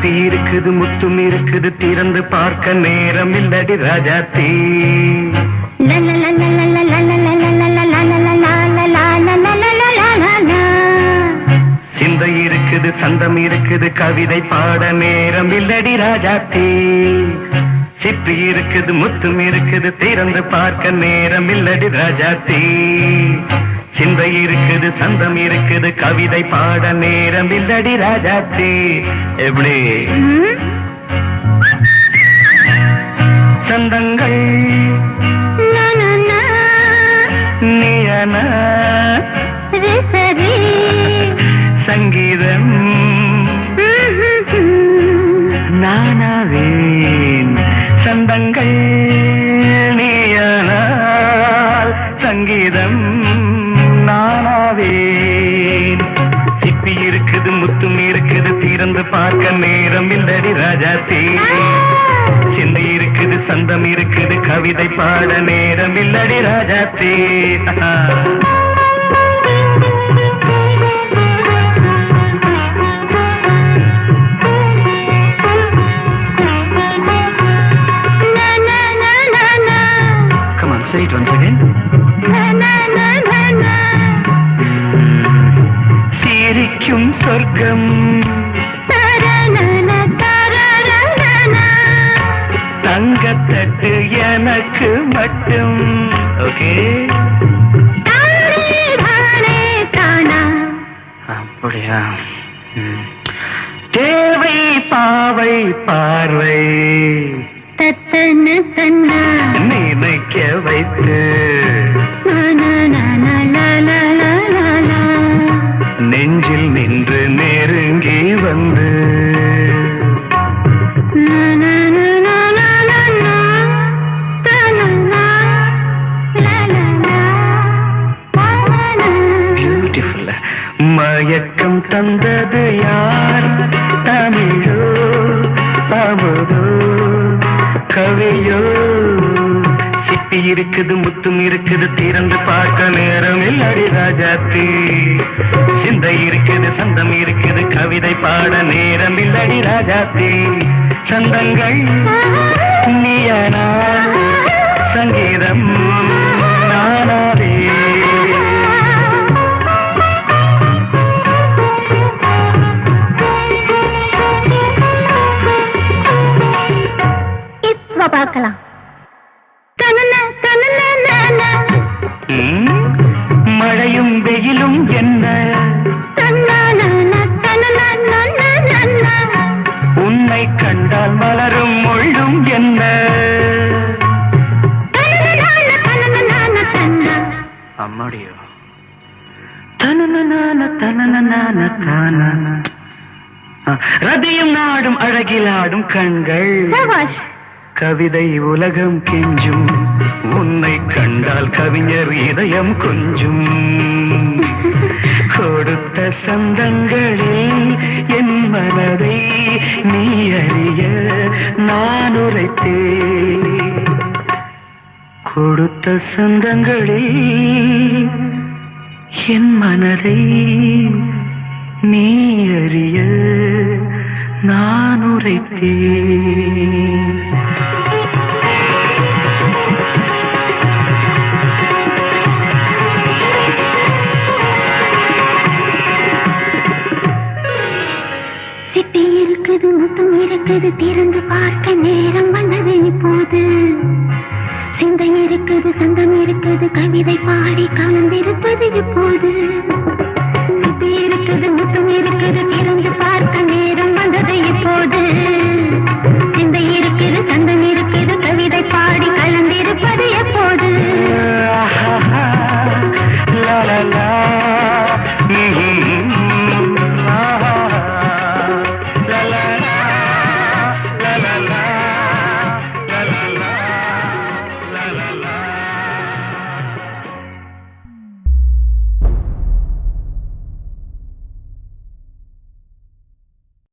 சிப்பி இருக்குது முத்தும் இருக்குது திறந்து பார்க்க நேரம் இல்லடி ராஜாத்தி. சிந்தை இருக்குது சந்தம் இருக்குது கவிதை பாட நேரம் இல்லடி ராஜாத்தி. சிப்பி இருக்குது முத்தும் இருக்குது திறந்து பார்க்க நேரம் இல்லடி ராஜாத்தி. சிந்தை இருக்குது சந்தம் இருக்குது கவிதை பாட நேரம் இல்லடி ராஜாத்தி. எப்படி சந்தங்கள் நீயன சங்கீதம் நானாவேன். சந்தங்கள் நீயனால் சங்கீதம் நானாவேன். சிப்பி இருக்குது முத்தும் இருக்குது திறந்து பார்க்க நேரம் இல்லடி ராஜாத்தி. சிந்தை இருக்குது சந்தம் இருக்குது கவிதை பாட நேரம் இல்லடி Rajathi. Come on, say it once again. சிரிக்கும் சொர்க்கம் தங்கத்தட்டு எனக்கு மட்டும். ஓகே அப்படியா? தேவை பாவை பார்வை நினைக்க வைத்து நெஞ்சில் நின்று நெருங்கி வந்து பியூட்டிஃபுல். மயக்கம் தந்தது யார்? தமிழோ அமுதோ கவியோ? சிப்பி இருக்குது முத்தும் இருக்குது திறந்து பார்க்க நேரம் இல்லடி ராஜாத்தி. சிந்தை இருக்குது சந்தம் இருக்குது கவிதை பாட நேரம் இல்லடி ராஜாத்தி. சந்தங்கள் நீயனா சங்கீதம் நானாவே. இப்ப பார்க்கலாம். மழையும் வெயிலும் என்ன உன்னை கண்டால் மலரும் மொழியும் என்ன? அம்மாடியோ ரதியும் நாடும் அழகிலாடும் கண்கள் கவிதை உலகம் கெஞ்சும். உன்னை கண்டால் கவிஞர் இதயம் கொஞ்சும். கொடுத்த சந்தங்களில் என் மனதை நீ அறிய நான் உரைத்தேன். கொடுத்த சந்தங்களில் என் மனதை நீ அறிய நான் உரைத்தேன். சிட்டி இருக்குது முத்தும் இருக்குது திறந்து பார்க்க நேரம் வந்தது இப்போது. சிந்தை இருக்குது சந்தம் இருக்குது கவிதை பாடி கலந்திருப்பது இப்போது. சிட்டி இருக்குது முத்தும் இருக்குது திறந்து பார்க்க